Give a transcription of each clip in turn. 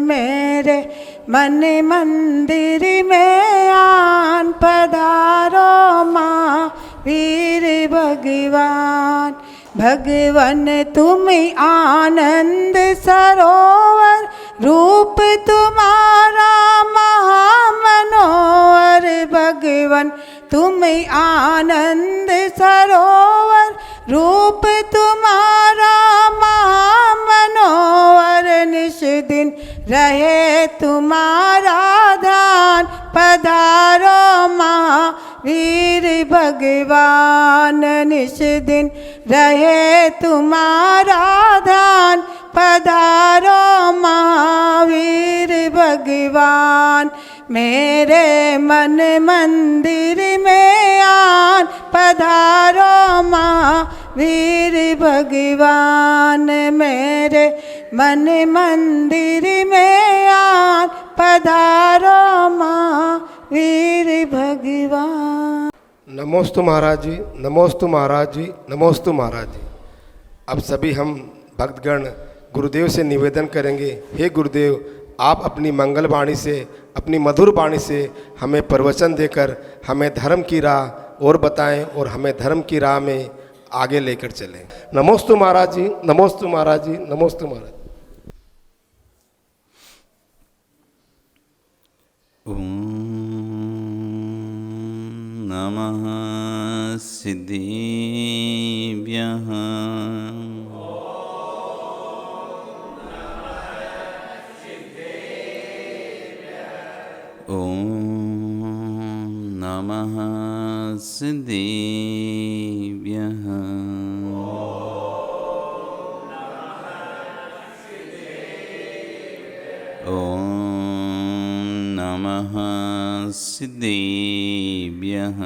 मेरे मन मंदिर में आन पधारो माँ वीर भगवान। भगवन तुम आनंद सरोवर रूप तुम्हारा महामनोहर। भगवन तुम आनंद सरोवर रूप तुम्हारा महामनोहर। निश दिन रहे तुम्हारा ध्यान पधारो महावीर भगवान। निश दिन रहे तुम्हारा ध्यान पधारो महावीर भगवान। मेरे मन मंदिर में आन पधारो महावीर भगवान। मेरे मन मंदिर में आन पधारो महावीर भगवान। नमोस्तु महाराज जी, नमोस्तु महाराज जी, नमोस्तु महाराज जी। अब सभी हम भक्तगण गुरुदेव से निवेदन करेंगे, हे गुरुदेव आप अपनी मंगल वाणी से, अपनी मधुर वाणी से हमें प्रवचन देकर हमें धर्म की राह और बताएं और हमें धर्म की राह में आगे लेकर चलें। नमोस्तु महाराज जी, नमोस्तु महाराज जी, नमोस्तु महाराज। नमः सिद्धिभ्यः। ॐ नमः सिद्धिभ्यः। ॐ नमः सिद्धिभ्यः।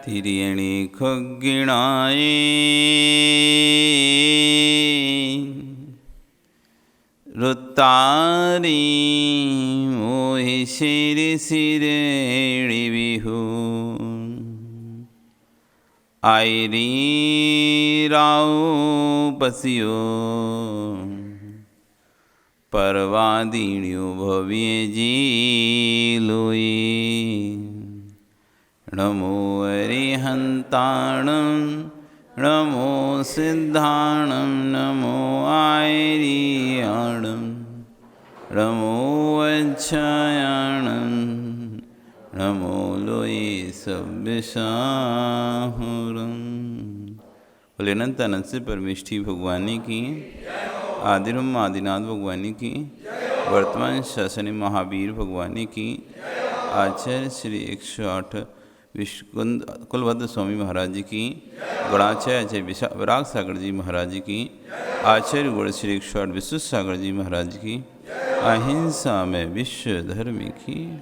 तिर्यणि खग्गिणाय रुत्तारी मोहि शिर शिरेणि विहु। आयरी राव पसियो परवादीण्यो भव्ये जी लोई। नमो अरिहंताणं नमो सिद्धाणं नमो आयरियाणं नमो अच्छायाणं नमो लोये सव्यसाहुरं। बोले अनंत अनंत से परमेष्ठी भगवानी की, आदिरम आदिनाथ भगवानी की, वर्तमान शासन महावीर भगवानी की, आचार्य श्री 108 विश्वकुंद कुलभद्र स्वामी महाराज जी की, गणाचार्य आचार्य विराग सागर जी महाराज जी की, आचार्य गुण श्री 108 विश्व सागर जी महाराज जी की, अहिंसा में विश्व धर्म की।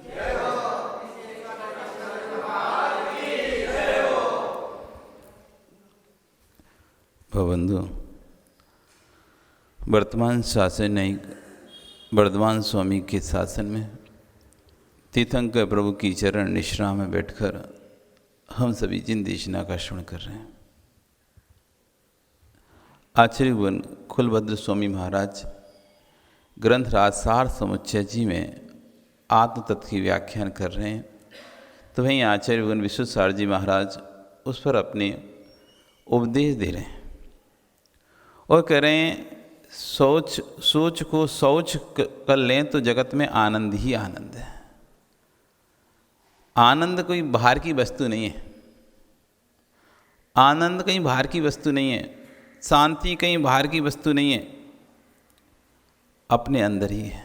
भवबंधु, वर्तमान शासन न्यायिक वर्धमान स्वामी के शासन में तीर्थंकर प्रभु की चरण निश्रा में बैठकर हम सभी जिन देशना का श्रवण कर रहे हैं। आचार्य वन कुलभद्र स्वामी महाराज ग्रंथ राजसार समुच्चय जी में आत्म तत्व की व्याख्यान कर रहे हैं, तो वहीं आचार्य वन विश्वसार जी महाराज उस पर अपने उपदेश दे रहे हैं और कह रहे हैं सोच को शौच कर लें तो जगत में आनंद ही आनंद है। आनंद कोई बाहर की वस्तु नहीं है, आनंद कहीं बाहर की वस्तु नहीं है, शांति कहीं बाहर की वस्तु नहीं है, अपने अंदर ही है।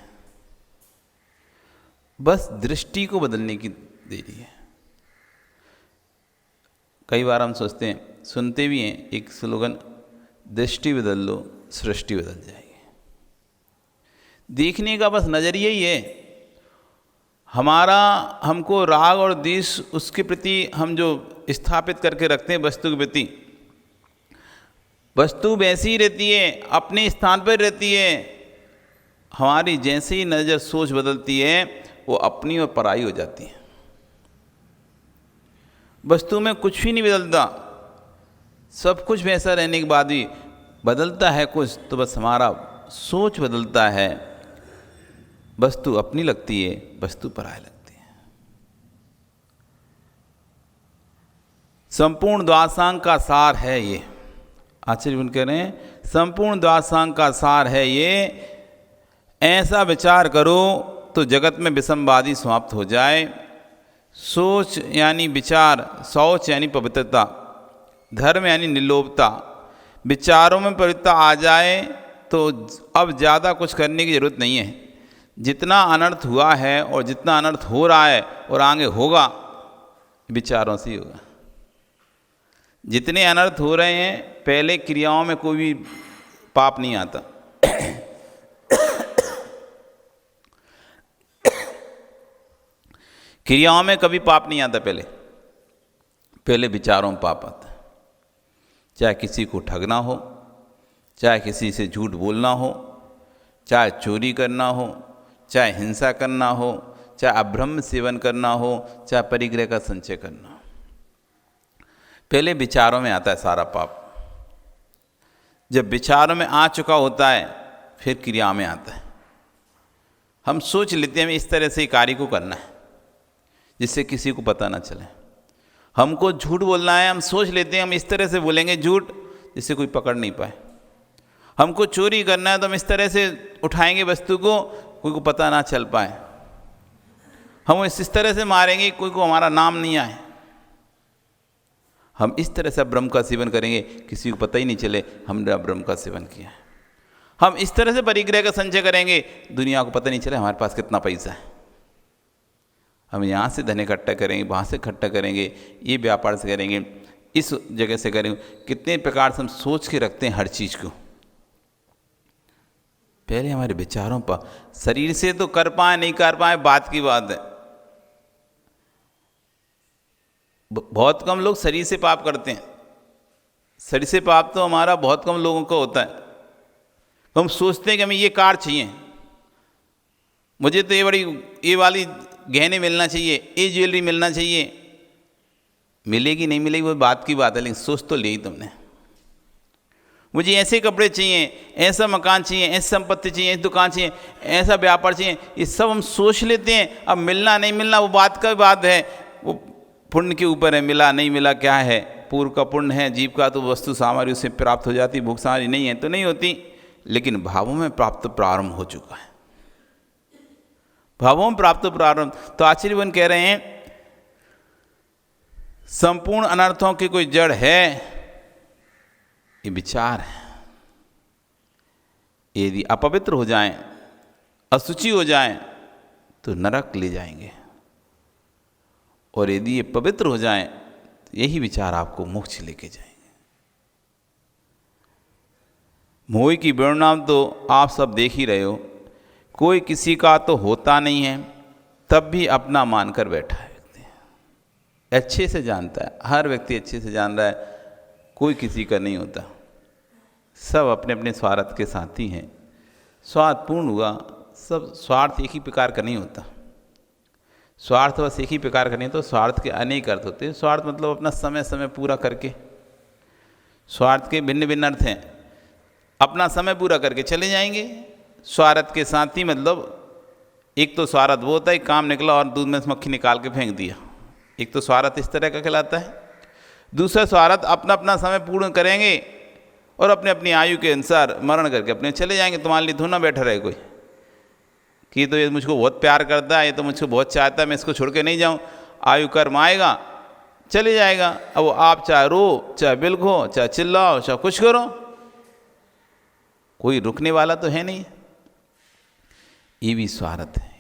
बस दृष्टि को बदलने की देरी है। कई बार हम सोचते हैं, सुनते भी हैं एक स्लोगन, दृष्टि बदल लो सृष्टि बदल जाएगी। देखने का बस नजरिया ही है हमारा। हमको राग और द्वेष उसके प्रति हम जो स्थापित करके रखते हैं वस्तु के प्रति, वस्तु वैसी ही रहती है, अपने स्थान पर रहती है। हमारी जैसे ही नज़र सोच बदलती है वो अपनी और पराई हो जाती है। वस्तु में कुछ भी नहीं बदलता, सब कुछ वैसा रहने के बाद भी बदलता है कुछ, तो बस हमारा सोच बदलता है। वस्तु अपनी लगती है, वस्तु पराई लगती है। संपूर्ण द्वादशांग का सार है ये, आचार्य कह रहे हैं संपूर्ण द्वादशांग का सार है ये। ऐसा विचार करो तो जगत में विषमवादी समाप्त हो जाए। सोच यानी विचार, शौच यानी पवित्रता, धर्म यानी निर्लोभता, विचारों में पवित्रता आ जाए तो अब ज़्यादा कुछ करने की ज़रूरत नहीं है। जितना अनर्थ हुआ है और जितना अनर्थ हो रहा है और आगे होगा, विचारों से ही होगा। जितने अनर्थ हो रहे हैं, पहले क्रियाओं में कोई भी पाप नहीं आता। क्रियाओं में कभी पाप नहीं आता, पहले विचारों में पाप आता है। चाहे किसी को ठगना हो, चाहे किसी से झूठ बोलना हो, चाहे चोरी करना हो, चाहे हिंसा करना हो, चाहे अब्रह्म सेवन करना हो, चाहे परिग्रह का संचय करना हो, पहले विचारों में आता है सारा पाप। जब विचारों में आ चुका होता है, फिर क्रिया में आता है। हम सोच लेते हैं हमें इस तरह से ही कार्य को करना है जिससे किसी को पता ना चले। हमको झूठ बोलना है, हम सोच लेते हैं हम इस तरह से बोलेंगे झूठ जिससे कोई पकड़ नहीं पाए। हमको चोरी करना है तो हम इस तरह से उठाएंगे वस्तु को, कोई को पता ना चल पाए। हम इस तरह से मारेंगे कोई को हमारा नाम नहीं आए। हम इस तरह से ब्रह्म का सेवन करेंगे, किसी को पता ही नहीं चले हमने ब्रह्म का सेवन किया है। हम इस तरह से परिग्रह का संचय करेंगे, दुनिया को पता नहीं चले हमारे पास कितना पैसा है। हम यहाँ से धन इकट्ठा करेंगे, वहाँ से इकट्ठा करेंगे, ये व्यापार से करेंगे, इस जगह से करेंगे। कितने प्रकार से हम सोच के रखते हैं हर चीज़ को। पहले हमारे विचारों पर, शरीर से तो कर पाए नहीं कर पाए बात की बात है। बहुत कम लोग शरीर से पाप करते हैं। शरीर से पाप तो हमारा बहुत कम लोगों को होता है। तो हम सोचते हैं कि हमें ये कार चाहिए, मुझे तो ये वाली गहने मिलना चाहिए, ये ज्वेलरी मिलना चाहिए। मिलेगी नहीं मिलेगी वो बात की बात है, लेकिन सोच तो ली तुमने। मुझे ऐसे कपड़े चाहिए, ऐसा मकान चाहिए, ऐसी संपत्ति चाहिए, ऐसी दुकान चाहिए, ऐसा व्यापार चाहिए, ये सब हम सोच लेते हैं। अब मिलना नहीं मिलना वो बात का बात है, वो पुण्य के ऊपर है। मिला नहीं मिला क्या है, पूर्व का पुण्य है, जीव का तो वस्तु सामग्री उससे प्राप्त हो जाती, भूख सामग्री नहीं है तो नहीं होती। लेकिन भावों में प्राप्त प्रारंभ हो चुका है, भावों में प्राप्त प्रारंभ। तो आचार्यवन कह रहे हैं संपूर्ण अनर्थों की कोई जड़ है, ये विचार है। यदि अपवित्र हो जाएं, असुचि हो जाएं तो नरक ले जाएंगे, और यदि ये पवित्र हो जाएं तो यही विचार आपको मोक्ष लेके जाएंगे। मोह की परिणाम तो आप सब देख ही रहे हो। कोई किसी का तो होता नहीं है, तब भी अपना मानकर बैठा है व्यक्ति। अच्छे से जानता है, हर व्यक्ति अच्छे से जान रहा है कोई किसी का नहीं होता। सब अपने अपने स्वार्थ के साथी हैं। स्वार्थ पूर्ण हुआ, सब स्वार्थ एक ही प्रकार का नहीं होता। स्वार्थ बस एक ही प्रकार का नहीं, तो स्वार्थ के अनेक अर्थ होते हैं। स्वार्थ मतलब अपना समय समय पूरा करके, स्वार्थ के भिन्न भिन्न अर्थ हैं। अपना समय पूरा करके चले जाएंगे। स्वार्थ के साथी मतलब एक तो स्वार्थ वो होता है काम निकला और दूध में से मक्खी निकाल के फेंक दिया, एक तो स्वार्थ इस तरह का कहलाता है। दूसरा स्वार्थ अपना अपना समय पूर्ण करेंगे और अपने अपनी आयु के अनुसार मरण करके अपने चले जाएंगे। तुम्हारे लिए थोड़ा बैठा रहे कोई कि तो ये मुझको बहुत प्यार करता है, ये तो मुझको बहुत चाहता है, मैं इसको छोड़ के नहीं जाऊँ। आयु कर्म आएगा, चले जाएगा। अब वो आप चाहे रो, चाहे बिलखो, चाहे चिल्लाओ, चाहे कुछ करो, कोई रुकने वाला तो है नहीं। ये भी स्वार्थ है।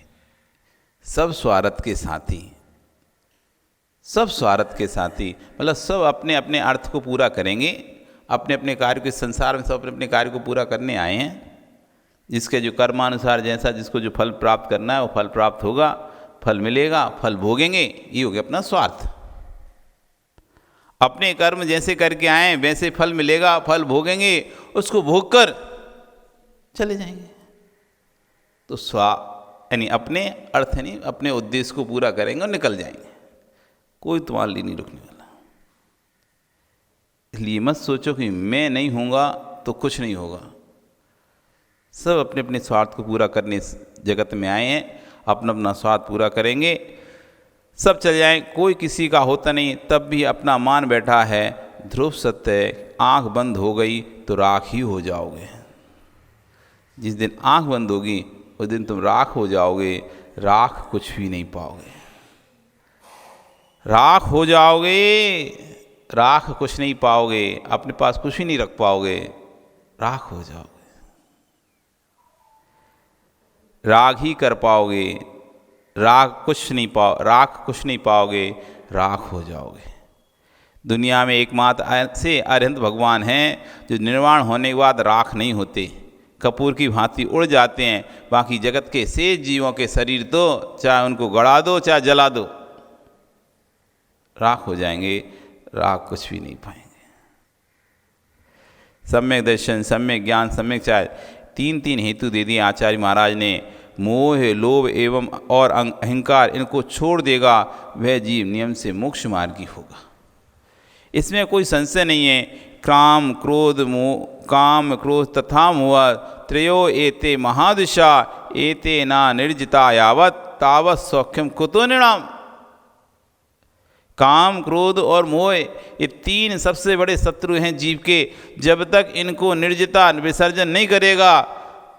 सब स्वार्थ के साथी, सब स्वार्थ के साथी मतलब सब अपने अपने अर्थ को पूरा करेंगे, अपने अपने कार्य के संसार में सब अपने अपने कार्य को पूरा करने आए हैं। जिसके जो कर्मानुसार जैसा जिसको जो फल प्राप्त करना है वो फल प्राप्त होगा, फल मिलेगा, फल भोगेंगे। ये हो गया अपना स्वार्थ। अपने कर्म जैसे करके आए वैसे फल मिलेगा, फल भोगेंगे, उसको भोग कर चले जाएंगे। तो यानी अपने अर्थ नहीं, अपने उद्देश्य को पूरा करेंगे और निकल जाएंगे। कोई तुम्हारे लिए नहीं रुकने वाला। इसलिए मत सोचो कि मैं नहीं होऊंगा तो कुछ नहीं होगा। सब अपने अपने स्वार्थ को पूरा करने इस जगत में आए हैं, अपना अपना स्वार्थ पूरा करेंगे, सब चल जाएं, कोई किसी का होता नहीं। तब भी अपना मान बैठा है, ध्रुव सत्य, आँख बंद हो गई तो राख ही हो जाओगे। जिस दिन आँख बंद होगी उस दिन तुम राख हो जाओगे, राख कुछ भी नहीं पाओगे। राख हो जाओगे, राख कुछ नहीं पाओगे, अपने पास कुछ भी नहीं रख पाओगे, राख हो जाओगे। राग ही कर पाओगे, राख कुछ नहीं पाओगे, राख हो जाओगे। दुनिया में एकमात्र ऐसे अरिहंत भगवान हैं जो निर्वाण होने के बाद राख नहीं होते, कपूर की भांति उड़ जाते हैं। बाकी जगत के शेष जीवों के शरीर तो चाहे उनको गड़ा दो चाहे जला दो, राख हो जाएंगे, राख कुछ भी नहीं पाएंगे। सम्यक दर्शन, सम्यक ज्ञान, सम्यक चाय, तीन हेतु दे दिए आचार्य महाराज ने। मोह, लोभ एवं और अहंकार इनको छोड़ देगा वह जीव नियम से मोक्ष मार्गी होगा। इसमें कोई संशय नहीं है। काम क्रोध तथा मोह त्रयो एते महादशा एते ना निर्जिता यावत तावत सौख्यम कुतो नृणाम। काम, क्रोध और मोह ये तीन सबसे बड़े शत्रु हैं जीव के। जब तक इनको निर्जिता विसर्जन नहीं करेगा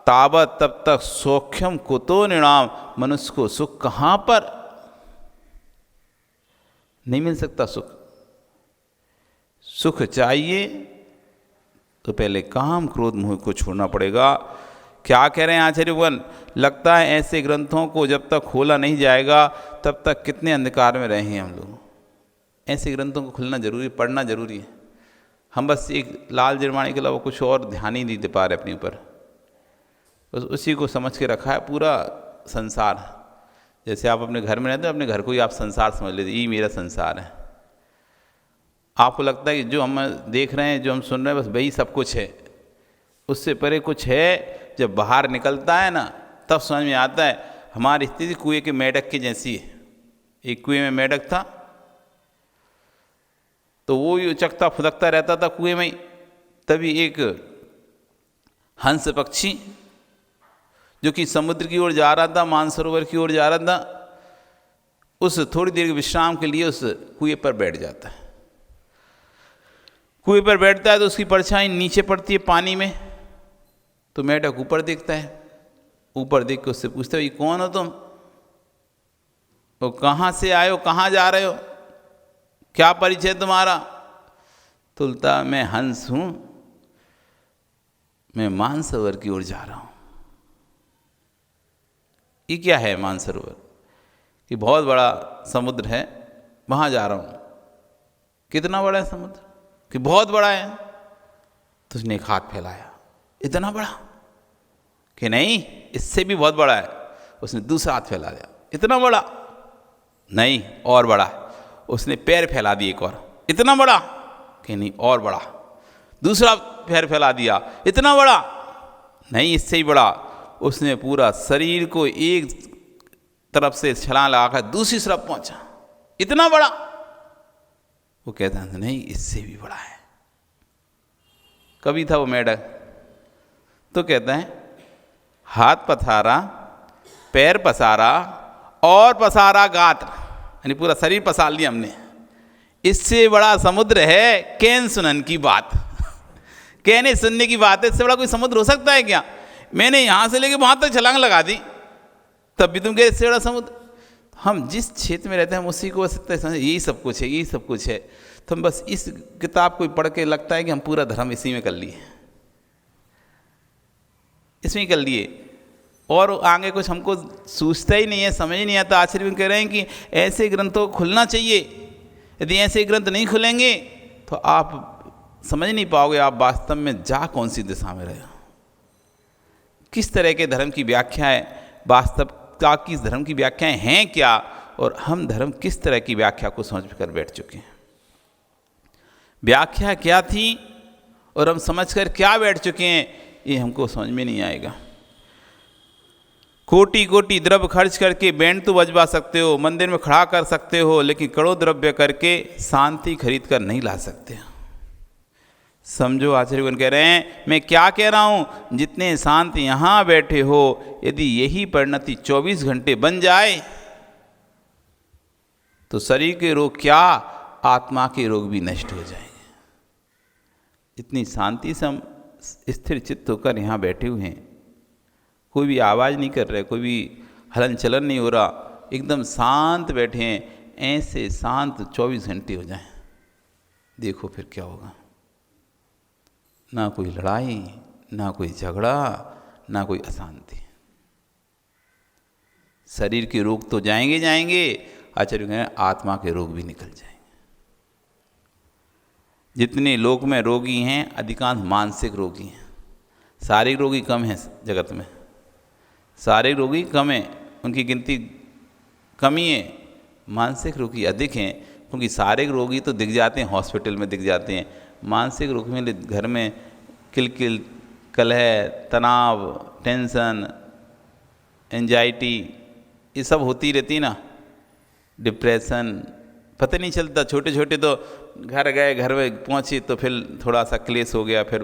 तावत तब तक सौख्यम कुतो नृणाम, मनुष्य को सुख कहाँ पर नहीं मिल सकता। सुख चाहिए तो पहले काम, क्रोध, मोह को छोड़ना पड़ेगा। क्या कह रहे हैं आचार्य भगवान? लगता है ऐसे ग्रंथों को जब तक खोला नहीं जाएगा तब तक कितने अंधकार में रहे हैं हम लोग। ऐसे ग्रंथों को खुलना जरूरी, पढ़ना जरूरी है। हम बस एक लाल जिरवाणी के अलावा कुछ और ध्यान ही नहीं दे पा रहे अपने ऊपर, बस उसी को समझ के रखा है पूरा संसार। जैसे आप अपने घर में रहते हैं, अपने घर को ही आप संसार समझ लेते, ये मेरा संसार है। आपको लगता है कि जो हम देख रहे हैं, जो हम सुन रहे हैं, बस वही सब कुछ है, उससे परे कुछ है। जब बाहर निकलता है ना तब समझ में आता है हमारी स्थिति कुएं के मेढक की जैसी है। एक कुएं में मेढक था तो वो ही उचकता फुदकता रहता था कुएं में ही। तभी एक हंस पक्षी जो कि समुद्र की ओर जा रहा था, मानसरोवर की ओर जा रहा था, उस थोड़ी देर के विश्राम के लिए उस कुएं पर बैठ जाता है। कुएं पर बैठता है तो उसकी परछाई नीचे पड़ती है पानी में, तो मेढक ऊपर देखता है। ऊपर देख के उससे पूछता है ये कौन हो तुम, और कहाँ से आए हो, कहाँ जा रहे हो, क्या परिचय तुम्हारा? तो बोलता मैं हंस हूँ, मैं मानसरोवर की ओर जा रहा हूँ। ये क्या है मानसरोवर? ये बहुत बड़ा समुद्र है, वहाँ जा रहा हूँ। कितना बड़ा है समुद्र? कि बहुत बड़ा है। तो उसने एक हाथ फैलाया, इतना बड़ा? कि नहीं, इससे भी बहुत बड़ा है। उसने दूसरा हाथ फैला दिया, इतना बड़ा? नहीं, और बड़ा है। उसने पैर फैला दिए एक और, इतना बड़ा? कि नहीं, और बड़ा। दूसरा पैर फैला दिया, इतना बड़ा? नहीं, इससे ही बड़ा। उसने पूरा शरीर को एक तरफ से छलांग लगाकर दूसरी तरफ पहुंचा, इतना बड़ा? वो कहता है नहीं, इससे भी बड़ा है। कभी था वो मेढक, तो कहता है हाथ पसारा, पैर पसारा और पसारा गात्र, यानी पूरा शरीर पसार लिया हमने। इससे बड़ा समुद्र है कैन सुनन की बात। कहने सुनने की बात है, इससे बड़ा कोई समुद्र हो सकता है क्या? मैंने यहाँ से लेके वहाँ तक छलांग लगा दी, तब भी तुम कह इससे बड़ा समुद्र। हम जिस क्षेत्र में रहते हैं हम उसी को यही सब कुछ है, यही सब कुछ है। तो हम बस इस किताब को पढ़ के लगता है कि हम पूरा धर्म इसी में कर लिए, इसमें ही कर लिए, और आगे कुछ हमको सूझता ही नहीं है, समझ ही नहीं आता। आचार्य कह रहे हैं कि ऐसे ग्रंथों को खुलना चाहिए। यदि ऐसे ग्रंथ नहीं खुलेंगे तो आप समझ नहीं पाओगे आप वास्तव में जा कौन सी दिशा में रहे हो, किस तरह के धर्म की व्याख्या है, वास्तवता की धर्म की व्याख्याएं हैं क्या, और हम धर्म किस तरह की व्याख्या को समझ कर बैठ चुके हैं। व्याख्या क्या थी और हम समझकर क्या बैठ चुके हैं, ये हमको समझ में नहीं आएगा। कोटि कोटि द्रव्य खर्च करके बैंड तो बजवा सकते हो, मंदिर में खड़ा कर सकते हो, लेकिन करोड़ द्रव्य करके शांति खरीद कर नहीं ला सकते। समझो आचार्यगण कह रहे हैं, मैं क्या कह रहा हूँ, जितने शांत यहाँ बैठे हो, यदि यही परिणति 24 घंटे बन जाए तो शरीर के रोग क्या, आत्मा के रोग भी नष्ट हो जाएंगे। इतनी शांति से हम स्थिर चित्त होकर यहाँ बैठे हुए हैं, कोई भी आवाज़ नहीं कर रहे, कोई भी हलन चलन नहीं हो रहा, एकदम शांत बैठे हैं। ऐसे शांत 24 घंटे हो जाएं, देखो फिर क्या होगा। ना कोई लड़ाई, ना कोई झगड़ा, ना कोई अशांति। शरीर के रोग तो जाएंगे जाएंगे, आचार्य कहें आत्मा के रोग भी निकल जाएंगे। जितने लोक में रोगी हैं, अधिकांश मानसिक रोगी हैं। शारीरिक रोगी कम हैं जगत में, शारीरिक रोगी कम हैं, उनकी गिनती कम ही है। मानसिक रोगी अधिक हैं, क्योंकि शारीरिक रोगी तो दिख जाते हैं, हॉस्पिटल में दिख जाते हैं। मानसिक रोग में घर में किलकिल, कलह, तनाव, टेंशन, एंजाइटी, ये सब होती रहती ना, डिप्रेशन, पता नहीं चलता। छोटे छोटे तो घर गए, घर में पहुंची तो फिर थोड़ा सा क्लेश हो गया, फिर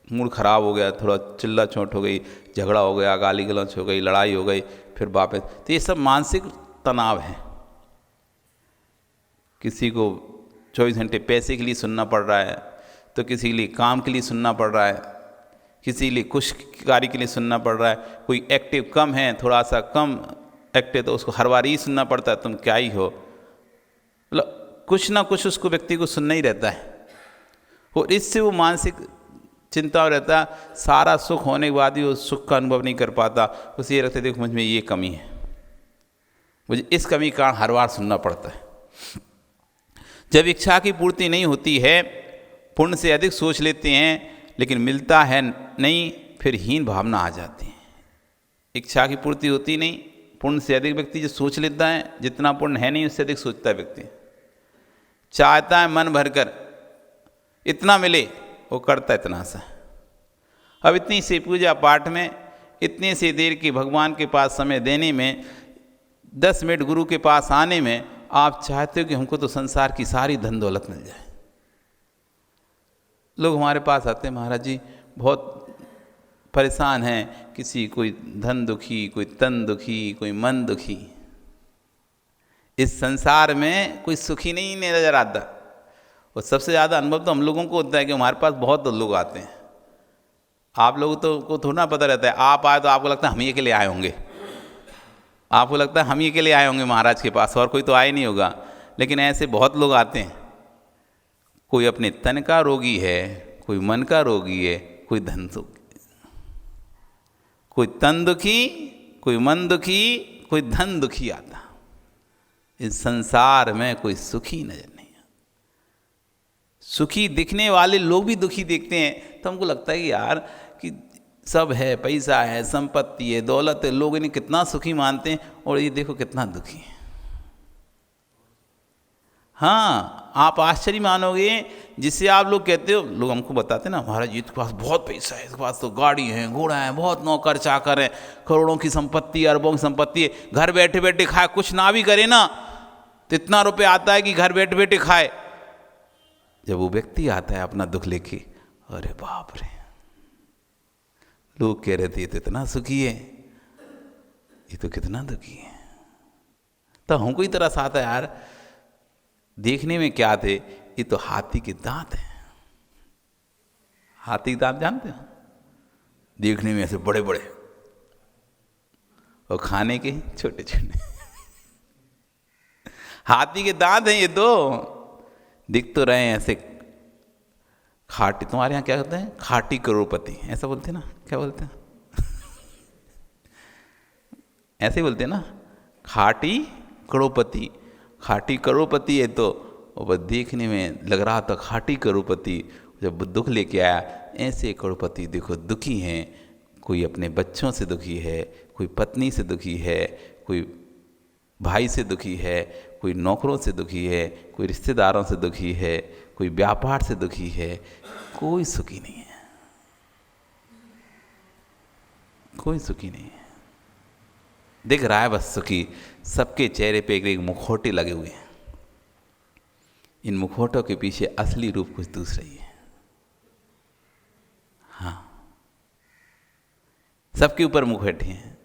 मूड खराब हो गया, थोड़ा चिल्ला चोट हो गई, झगड़ा हो गया, गाली गलौच हो गई, लड़ाई हो गई, फिर वापस। तो ये सब मानसिक तनाव है। किसी को 24 घंटे पैसे के लिए सुनना पड़ रहा है, तो किसी के लिए काम के लिए सुनना पड़ रहा है, किसी के लिए कुछ कार्य के लिए सुनना पड़ रहा है। कोई एक्टिव कम है, थोड़ा सा कम एक्टिव, तो उसको हर बार ही सुनना पड़ता है, तुम क्या ही हो। मतलब कुछ ना कुछ उसको व्यक्ति को सुनना ही रहता है, और इससे वो मानसिक चिंता रहता है। सारा सुख होने के बाद भी वो सुख का अनुभव नहीं कर पाता। उसे ये लगता है देखो मुझ में ये कमी है, मुझे इस कमी का हर बार सुनना पड़ता है। जब इच्छा की पूर्ति नहीं होती है, पुण्य से अधिक सोच लेते हैं, लेकिन मिलता है नहीं, फिर हीन भावना आ जाती है। इच्छा की पूर्ति होती नहीं, पुण्य से अधिक व्यक्ति जो सोच लेता है, जितना पुण्य है नहीं उससे अधिक सोचता है व्यक्ति। चाहता है मन भरकर इतना मिले, वो करता इतना सा। अब इतनी सी पूजा पाठ में, इतनी सी देर की भगवान के पास समय देने में, 10 मिनट गुरु के पास आने में, आप चाहते हो कि हमको तो संसार की सारी धन दौलत मिल जाए। लोग हमारे पास आते हैं, महाराज जी बहुत परेशान हैं, किसी कोई धन दुखी, कोई तन दुखी, कोई मन दुखी। इस संसार में कोई सुखी नहीं नजर आता। और सबसे ज़्यादा अनुभव तो हम लोगों को होता है कि हमारे पास बहुत लोग आते हैं। आप लोगों तो को थोड़ा ना पता रहता है, आप आए तो आपको लगता है हम ये के लिए आए होंगे, आपको लगता है हम ये के लिए आए होंगे महाराज के पास, और कोई तो आए नहीं होगा। लेकिन ऐसे बहुत लोग आते हैं। कोई अपने तन का रोगी है, कोई मन का रोगी है, कोई धन दुखी, कोई तन दुखी, कोई मन दुखी, कोई धन दुखी आता। इस संसार में कोई सुखी नजर नहीं आता। सुखी दिखने वाले लोग भी दुखी देखते हैं, तो हमको लगता है कि यार कि सब है, पैसा है, संपत्ति है, दौलत है, लोग इन्हें कितना सुखी मानते हैं, और ये देखो कितना दुखी है। हाँ, आप आश्चर्य मानोगे, जिससे आप लोग कहते हो, लोग हमको बताते ना, महाराज जी इसके पास बहुत पैसा है, इसके पास तो गाड़ी है, घोड़ा है, बहुत नौकर चाकर है, करोड़ों की संपत्ति, अरबों की संपत्ति है, घर बैठे बैठे खाए, कुछ ना भी करे ना तो इतना रुपये आता है कि घर बैठे बैठे खाए। जब वो व्यक्ति आता है अपना दुख लेके, अरे बाप रे, लोग कह रहे थे ये तो इतना सुखी है, ये तो कितना दुखी है। तो हमको ही तरस आता है यार, देखने में क्या थे, ये तो हाथी के दांत हैं। हाथी के दांत जानते हो, देखने में ऐसे बड़े बड़े और खाने के छोटे छोटे। हाथी के दांत हैं ये तो, दिख तो रहे हैं ऐसे खाटी। तुम्हारे यहाँ क्या कहते हैं, खाटी करोड़पति, ऐसा बोलते हैं ना, क्या बोलते हैं? ऐसे ही बोलते हैं ना, खाटी करोड़पति। खाटी करोड़पति है तो वो देखने में लग रहा था खाटी करोड़पति, जब दुख लेके आया, ऐसे करोड़पति देखो दुखी हैं। कोई अपने बच्चों से दुखी है, कोई पत्नी से दुखी है, कोई भाई से दुखी है, कोई नौकरों से दुखी है, कोई रिश्तेदारों से दुखी है, कोई व्यापार से दुखी है। कोई सुखी नहीं है, कोई सुखी नहीं है। दिख रहा है बस सुखी, सबके चेहरे पे एक एक मुखौटे लगे हुए हैं। इन मुखौटों के पीछे असली रूप कुछ दूसरा ही है। सबके ऊपर मुख बैठे हैं।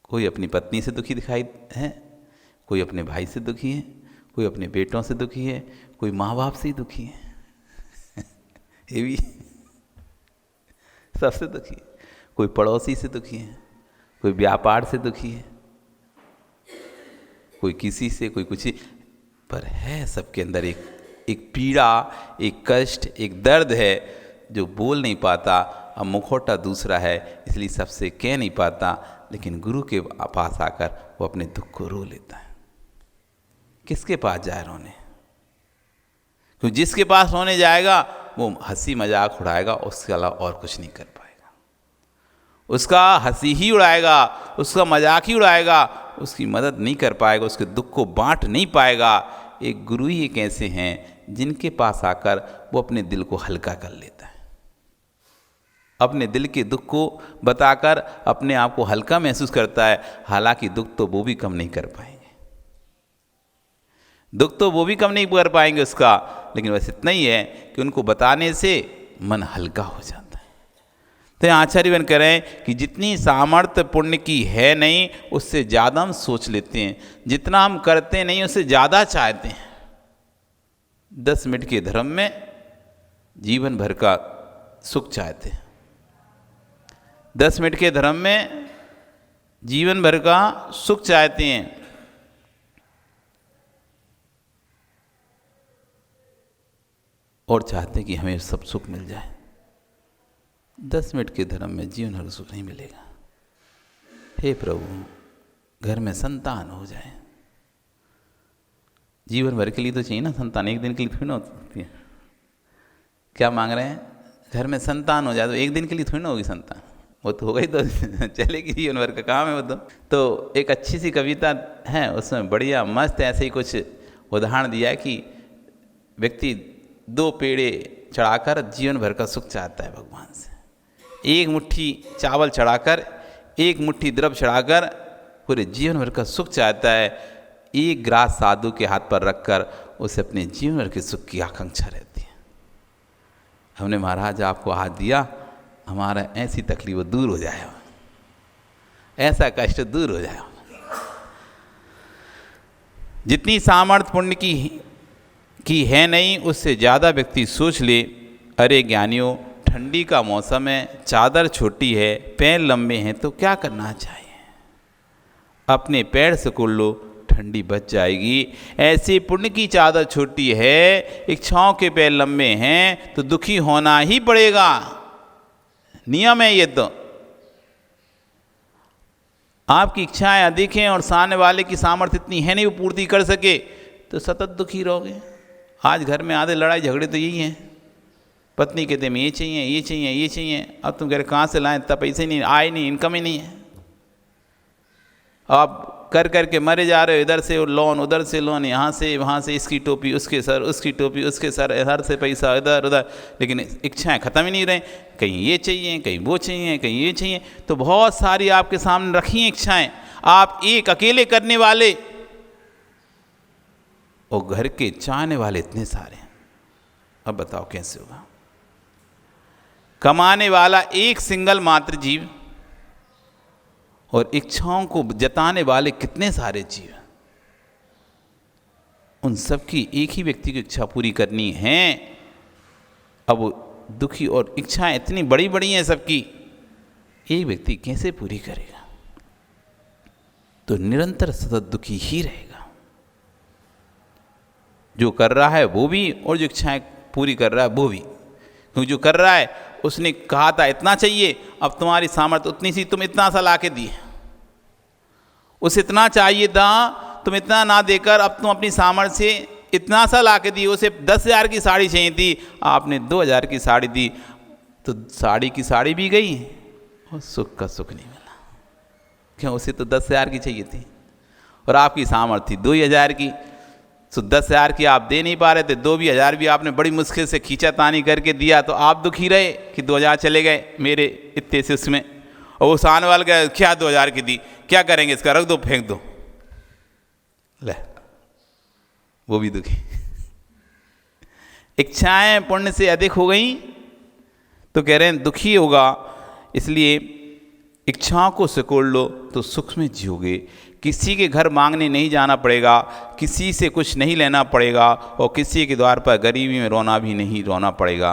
कोई अपनी पत्नी से दुखी दिखाई है, कोई अपने भाई से दुखी है, कोई अपने बेटों से दुखी है, कोई माँ बाप से ही दुखी है ये भी सबसे दुखी है। कोई पड़ोसी से दुखी है, कोई व्यापार से दुखी है, कोई किसी से, कोई कुछ। पर है सबके अंदर एक पीड़ा, एक कष्ट, एक दर्द है जो बोल नहीं पाता। अब मुखौटा दूसरा है, इसलिए सबसे कह नहीं पाता, लेकिन गुरु के पास आकर वो अपने दुख को रो लेता है। किसके पास जाए रोने? क्योंकि जिसके पास रोने जाएगा वो हंसी मजाक उड़ाएगा, उसके अलावा और कुछ नहीं कर पाएगा। उसका हंसी ही उड़ाएगा, उसका मजाक ही उड़ाएगा, उसकी मदद नहीं कर पाएगा, उसके दुख को बांट नहीं पाएगा। एक गुरु ही एक ऐसे हैं जिनके पास आकर वो अपने दिल को हल्का कर लेता है, अपने दिल के दुख को बताकर अपने आप को हल्का महसूस करता है। हालांकि दुख तो वो भी कम नहीं कर पाएंगे, दुख तो वो भी कम नहीं कर पाएंगे उसका, लेकिन बस इतना ही है कि उनको बताने से मन हल्का हो जाता है। तो आचार्यवन कह रहे हैं कि जितनी सामर्थ्य पुण्य की है नहीं, उससे ज़्यादा हम सोच लेते हैं, जितना हम करते नहीं उससे ज़्यादा चाहते हैं। 10 मिनट के धर्म में जीवन भर का सुख चाहते हैं, 10 मिनट के धर्म में जीवन भर का सुख चाहते हैं। और चाहते हैं कि हमें सब सुख मिल जाए। 10 मिनट के धर्म में जीवन भर सुख नहीं मिलेगा। हे प्रभु, घर में संतान हो जाए। जीवन भर के लिए तो चाहिए ना संतान, एक दिन के लिए थोड़ी ना होती है। क्या मांग रहे हैं? घर में संतान हो जाए। तो एक दिन के लिए थोड़ी ना होगी संतान, वो तो हो गई तो चलेगी, जीवन भर का काम है वो तो एक अच्छी सी कविता है, उसमें बढ़िया मस्त ऐसे ही कुछ उदाहरण दिया है कि व्यक्ति 2 पेड़े चढ़ाकर जीवन भर का सुख चाहता है भगवान से। एक मुट्ठी चावल चढ़ाकर, एक मुट्ठी द्रव्य चढ़ाकर पूरे जीवन भर का सुख चाहता है। एक ग्रास साधु के हाथ पर रखकर उसे अपने जीवन भर के सुख की आकांक्षा रहती है। हमने महाराज आपको हाथ दिया, हमारा ऐसी तकलीफ दूर हो जाए, ऐसा कष्ट दूर हो जाए। जितनी सामर्थ्य पुण्य की है नहीं, उससे ज़्यादा व्यक्ति सोच ले। अरे ज्ञानियों, ठंडी का मौसम है, चादर छोटी है, पैर लंबे हैं, तो क्या करना चाहिए? अपने पैर सिकुड़ लो, ठंडी बच जाएगी। ऐसे पुण्य की चादर छोटी है, इच्छाओं के पैर लंबे हैं, तो दुखी होना ही पड़ेगा। नियम है ये। तो आपकी इच्छाएं अधिक हैं और सामने वाले की सामर्थ्य इतनी है नहीं वो पूर्ति कर सके, तो सतत दुखी रहोगे। आज घर में आधे लड़ाई झगड़े तो यही हैं। पत्नी कहते हैं ये चाहिए, ये चाहिए, ये चाहिए। अब तुम कह रहे कहाँ से लाएं, इतना पैसे नहीं, आय नहीं, इनकम ही नहीं है। आप कर करके मरे जा रहे हो, इधर से लोन, उधर से लोन, यहाँ से वहाँ से, इसकी टोपी उसके सर, उसकी टोपी उसके सर, इधर से पैसा इधर उधर, लेकिन इच्छाएं ख़त्म ही नहीं रहे। कहीं ये चाहिए, कहीं वो चाहिए, कहीं ये चाहिए। तो बहुत सारी आपके सामने रखी हैं इच्छाएं, आप एक अकेले करने वाले और घर के चाहने वाले इतने सारे हैं। अब बताओ कैसे होगा? कमाने वाला एक सिंगल मात्र जीव और इच्छाओं को जताने वाले कितने सारे जीव। उन सब की एक ही व्यक्ति की इच्छा पूरी करनी है। अब वो दुखी और इच्छाएं इतनी बड़ी बड़ी हैं सबकी, एक व्यक्ति कैसे पूरी करेगा? तो निरंतर सतत दुखी ही रहेगा। जो कर रहा है वो भी और जो इच्छाएं पूरी कर रहा है वो भी। क्योंकि जो कर रहा है उसने कहा था इतना चाहिए, अब तुम्हारी सामर्थ्य उतनी सी, तुम इतना सा ला के दिए। उसे इतना चाहिए था, तुम इतना ना देकर अब तुम अपनी सामर्थ्य से इतना सा ला के दिए। उसे 10,000 की साड़ी चाहिए थी, आपने 2,000 की साड़ी दी, तो साड़ी की साड़ी भी गई और सुख का सुख नहीं मिला। क्यों? उसे तो 10,000 की चाहिए थी और आपकी सामर्थ्य थी 2,000 की। तो 10,000 की आप दे नहीं पा रहे थे, 2,000 भी आपने बड़ी मुश्किल से खींचा तानी करके दिया, तो आप दुखी रहे कि 2,000 चले गए मेरे इतने से उसमें। और वो सामने वाले का क्या 2,000 की दी, क्या करेंगे इसका, रख दो, फेंक दो। ले, वो भी दुखी। इच्छाएं पुण्य से अधिक हो गई तो कह रहे हैं दुखी होगा। इसलिए इच्छाओं को सिकोड़ लो तो सुख में जियोगे। किसी के घर मांगने नहीं जाना पड़ेगा, किसी से कुछ नहीं लेना पड़ेगा और किसी के द्वार पर गरीबी में रोना भी नहीं रोना पड़ेगा।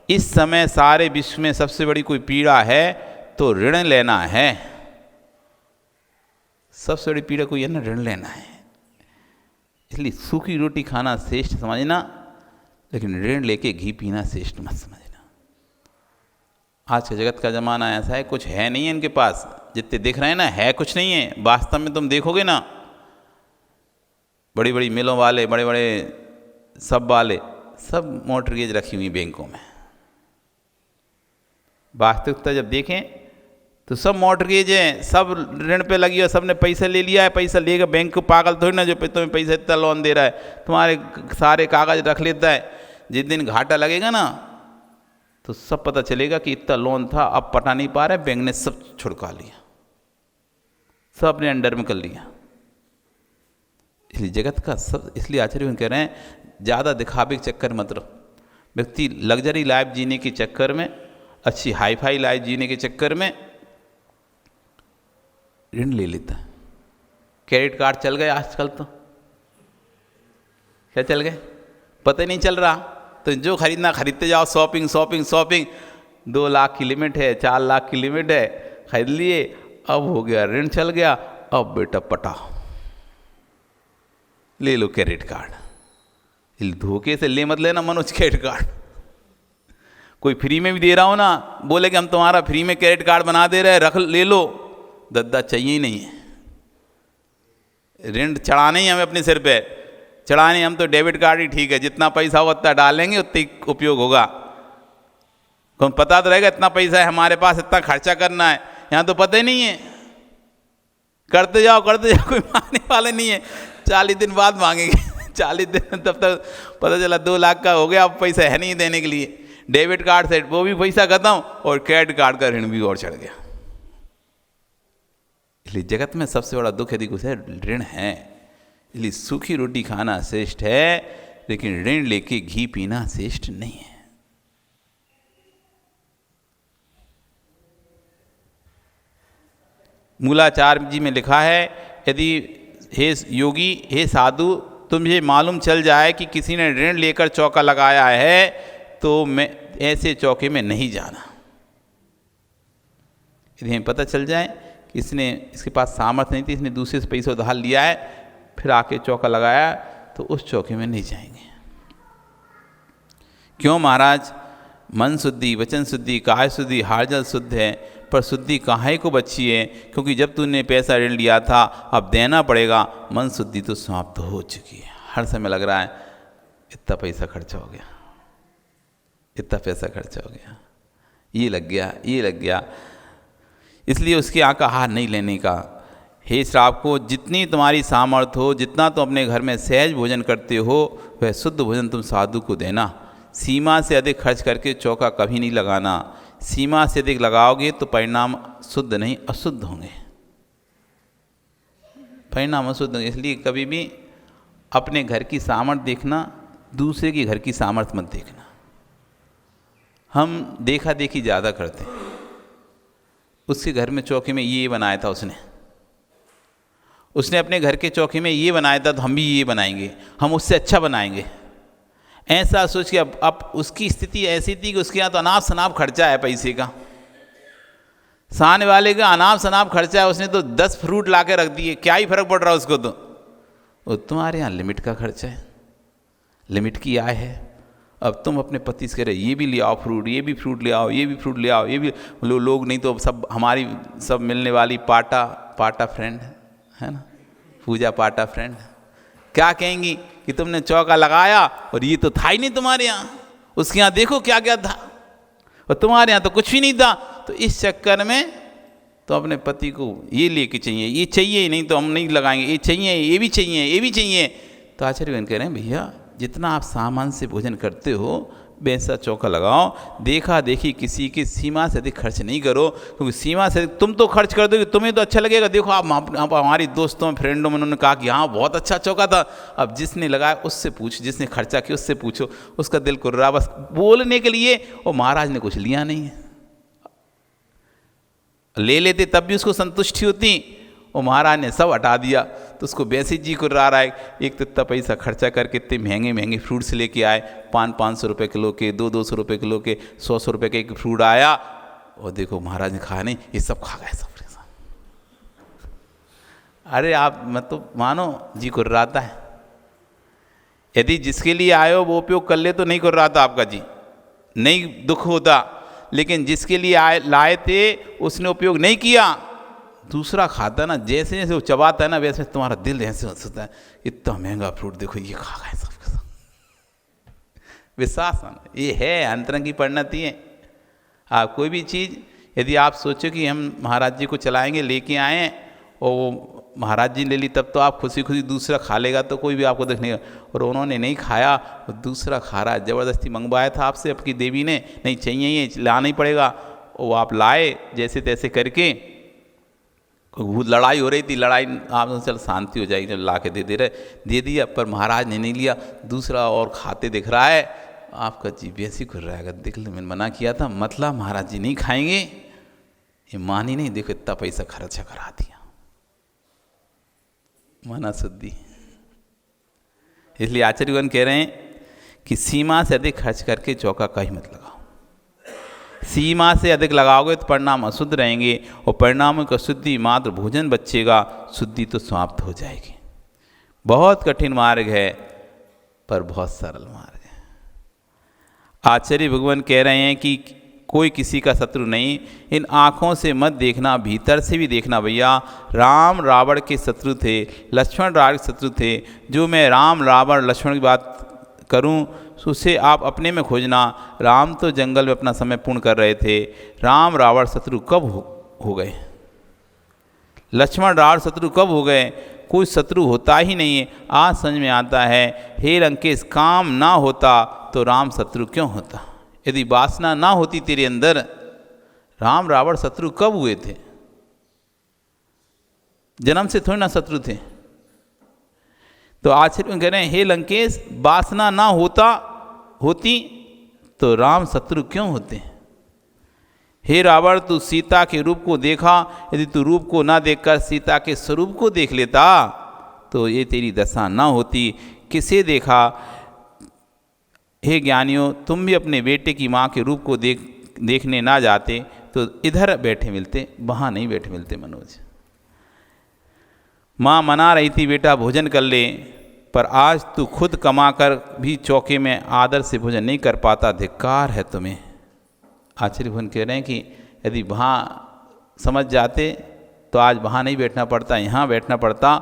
इस समय सारे विश्व में सबसे बड़ी कोई पीड़ा है तो ऋण लेना है। सबसे बड़ी पीड़ा कोई है ना, ऋण लेना है। इसलिए सूखी रोटी खाना श्रेष्ठ समझना, लेकिन ऋण लेके घी पीना श्रेष्ठ मत समझना। आज के जगत का ज़माना ऐसा है, कुछ है नहीं है इनके पास, जितने दिख रहे हैं ना है कुछ नहीं है। वास्तव में तुम देखोगे ना, बड़ी बड़ी मिलों वाले, बड़े बड़े सब वाले, सब मॉर्टगेज रखी हुई बैंकों में। वास्तविकता जब देखें तो सब मॉर्टगेज है, सब ऋण पे लगी है, सब ने पैसा ले लिया है। पैसा लेकर बैंक को पागल थोड़ी ना जो तुम्हें पैसा इतना लोन दे रहा है, तुम्हारे सारे कागज रख लेता है। जिस दिन घाटा लगेगा ना तो सब पता चलेगा कि इतना लोन था, अब पटा नहीं पा रहे, बैंक ने सब छुड़का लिया, सब अपने अंडर में कर लिया। इसलिए जगत का सब, इसलिए आचार्य कह रहे हैं ज़्यादा दिखावे के चक्कर मत रहो। व्यक्ति लग्जरी लाइफ जीने के चक्कर में, अच्छी हाई फाई लाइफ जीने के चक्कर में ऋण ले लेता है। क्रेडिट कार्ड चल गए आजकल, तो क्या चल गए पता ही नहीं चल रहा। तो जो खरीदना खरीदते जाओ, शॉपिंग शॉपिंग शॉपिंग। 2 लाख की लिमिट है, 4 लाख की लिमिट है, खरीद लिए, अब हो गया ऋण चल गया, अब बेटा पटा ले लो क्रेडिट कार्ड। धोखे से ले मत लेना मनोज क्रेडिट कार्ड। कोई फ्री में भी दे रहा हो ना, बोले कि हम तुम्हारा फ्री में क्रेडिट कार्ड बना दे रहे हैं, रख ले लो, दद्दा चाहिए ही नहीं है। ऋण चढ़ाने ही हमें अपने सिर पे, चढ़ाने हम तो डेबिट कार्ड ही ठीक है, जितना पैसा हो उतना डालेंगे उतना ही उपयोग होगा। कौन पता तो रहेगा इतना पैसा है हमारे पास, इतना खर्चा करना है। यहाँ तो पता ही नहीं है, करते जाओ कोई मांगने वाले नहीं है। 40 दिन बाद मांगेंगे 40 दिन तब तक पता चला 2 लाख का हो गया, अब पैसा है नहीं देने के लिए। डेबिट कार्ड से वो भी पैसा खत्म और क्रेडिट कार्ड का ऋण भी और चढ़ गया। इसलिए जगत में सबसे बड़ा दुख यदि कुछ है, ऋण है। इसलिए सूखी रोटी खाना श्रेष्ठ है, लेकिन ऋण लेके घी पीना श्रेष्ठ नहीं है। मूलाचार्य जी में लिखा है, यदि हे योगी, हे साधु, तुम्हें मालूम चल जाए कि किसी ने ऋण लेकर चौका लगाया है तो मैं ऐसे चौके में नहीं जाना। यदि हमें पता चल जाए कि इसने, इसके पास सामर्थ्य नहीं थी, इसने दूसरे से पैसा उधार लिया है, फिर आके चौका लगाया, तो उस चौके में नहीं जाएंगे। क्यों महाराज? मन शुद्धि, वचन शुद्धि, काया शुद्धि, हार्जल शुद्ध है, पर शुद्धि काहे को बची है? क्योंकि जब तूने पैसा ऋण लिया था, अब देना पड़ेगा। मन शुद्धि तो समाप्त हो चुकी है। हर समय लग रहा है इतना पैसा खर्चा हो गया, इतना पैसा खर्चा हो गया, ये लग गया, ये लग गया। इसलिए उसकी आँख का हार नहीं लेने का। हे श्राप को, जितनी तुम्हारी सामर्थ्य हो, जितना तुम अपने घर में सहज भोजन करते हो, वह शुद्ध भोजन तुम साधु को देना। सीमा से अधिक खर्च करके चौका कभी नहीं लगाना। सीमा से अधिक लगाओगे तो परिणाम शुद्ध नहीं अशुद्ध होंगे, परिणाम अशुद्ध होंगे। इसलिए कभी भी अपने घर की सामर्थ्य देखना, दूसरे के घर की सामर्थ्य मत देखना। हम देखा देखी ज़्यादा करते हैं। उसके घर में चौके में ये बनाया था, उसने अपने घर के चौके में ये बनाया था, तो हम भी ये बनाएंगे, हम उससे अच्छा बनाएंगे। ऐसा सोच के अब उसकी स्थिति ऐसी थी कि उसके यहाँ तो अनाप शनाप खर्चा है पैसे का। सामने वाले का अनाप शनाप खर्चा है, उसने तो 10 फ्रूट ला के रख दिए, क्या ही फर्क पड़ रहा है उसको। तो तुम्हारे यहाँ लिमिट का खर्चा है, लिमिट की आय है। अब तुम अपने पति से कह रहे ये भी ले आओ फ्रूट, ये भी फ्रूट ले आओ, ये भी फ्रूट ले आओ, ये भी लोग नहीं तो सब हमारी सब मिलने वाली पाटा फ्रेंड है ना, पूजा पाटा फ्रेंड, क्या कहेंगी कि तुमने चौका लगाया और ये तो था ही नहीं तुम्हारे यहाँ, उसके यहाँ देखो क्या क्या था और तुम्हारे यहाँ तो कुछ भी नहीं था। तो इस चक्कर में तो अपने पति को ये लेके चाहिए, ये चाहिए, नहीं तो हम नहीं लगाएंगे, ये चाहिए, ये भी चाहिए, ये भी चाहिए। तो आचार्य कह रहे हैं भैया जितना आप सामान से भोजन करते हो वैसा चौका लगाओ। देखा देखी किसी की सीमा से अधिक खर्च नहीं करो, क्योंकि सीमा से तुम तो खर्च कर दोगे, तुम्हें तो अच्छा लगेगा। देखो आप हमारी दोस्तों फ्रेंडों में उन्होंने कहा कि हाँ बहुत अच्छा चौका था। अब जिसने लगाया उससे पूछ, जिसने खर्चा किया उससे पूछो, उसका दिल कर रहा बस बोलने के लिए, और महाराज ने कुछ लिया नहीं है। ले लेते तब भी उसको संतुष्टि होती। और महाराज ने सब हटा दिया तो उसको वैसे जी को रहा है। एक तो इतना पैसा खर्चा करके इतने महंगे महंगे फ्रूट्स लेके आए, 500 रुपये किलो के, 200 रुपये किलो के, 100 रुपये का एक फ्रूट आया, और देखो महाराज ने खाया नहीं, ये सब खा गए सब। अरे आप मत तो मानो जी को रहा है। यदि जिसके लिए आए हो वो उपयोग कर ले तो नहीं कर रहा था आपका जी, नहीं दुख होता। लेकिन जिसके लिए आए लाए थे उसने उपयोग नहीं किया, दूसरा खाता ना, जैसे जैसे वो चबाता है ना वैसे तुम्हारा दिल ऐसे होता है, इतना महंगा फ्रूट देखो ये खा गए सब। विश्वास मानो, ये है अंतरंग की परिणति है। आप कोई भी चीज़ यदि आप सोचो कि हम महाराज जी को चलाएंगे, लेके आए और वो महाराज जी ले ली, तब तो आप खुशी खुशी दूसरा खा लेगा तो कोई भी आपको देखने। और उन्होंने नहीं खाया, वो दूसरा खा रहा है, ज़बरदस्ती मंगवाया था आपसे आपकी देवी ने, नहीं चाहिए ये लाना ही पड़ेगा, वो आप लाए जैसे तैसे करके। बहुत लड़ाई हो रही थी, लड़ाई आप चल शांति हो जाएगी, ला के दे रहे, दे दिया, पर महाराज ने नहीं लिया, दूसरा और खाते दिख रहा है। आपका जी वैसे खुल रहा है, देख लो मैंने मना किया था, मतलब महाराज जी नहीं खाएंगे, ये मानी नहीं, देखो इतना पैसा खर्चा करा दिया, मना शुद्धि। इसलिए आचार्यगण कह रहे हैं कि सीमा से अधिक खर्च करके चौका कहीं मत लगाओ। सीमा से अधिक लगाओगे तो परिणाम अशुद्ध रहेंगे, और परिणामों की शुद्धि मात्र भोजन बचेगा, शुद्धि तो समाप्त हो जाएगी। बहुत कठिन मार्ग है पर बहुत सरल मार्ग है। आचार्य भगवान कह रहे हैं कि कोई किसी का शत्रु नहीं, इन आँखों से मत देखना, भीतर से भी देखना भैया। राम रावण के शत्रु थे, लक्ष्मण रावण के शत्रु थे। जो मैं राम रावण लक्ष्मण की बात करूं तो उसे आप अपने में खोजना। राम तो जंगल में अपना समय पूर्ण कर रहे थे, राम रावण शत्रु कब हो गए? लक्ष्मण रावण शत्रु कब हो गए? कोई शत्रु होता ही नहीं है। आज समझ में आता है, हे लंकेश, काम ना होता तो राम शत्रु क्यों होता? यदि वासना ना होती तेरे अंदर, राम रावण शत्रु कब हुए थे? जन्म से थोड़ी ना शत्रु थे। तो आचार्य कह रहे हैं, हे लंकेश, वासना ना होती तो राम शत्रु क्यों होते? हे रावण, तू सीता के रूप को देखा, यदि तू रूप को ना देखकर सीता के स्वरूप को देख लेता तो ये तेरी दशा ना होती। किसे देखा? हे ज्ञानियों, तुम भी अपने बेटे की माँ के रूप को देखने ना जाते तो इधर बैठे मिलते, वहाँ नहीं बैठे मिलते। मनोज, माँ मना रही थी बेटा भोजन कर ले, पर आज तू खुद कमा कर भी चौके में आदर से भोजन नहीं कर पाता, धिक्कार है तुम्हें। आचार्य भगवान कह रहे हैं कि यदि वहाँ समझ जाते तो आज वहाँ नहीं बैठना पड़ता, यहाँ बैठना पड़ता,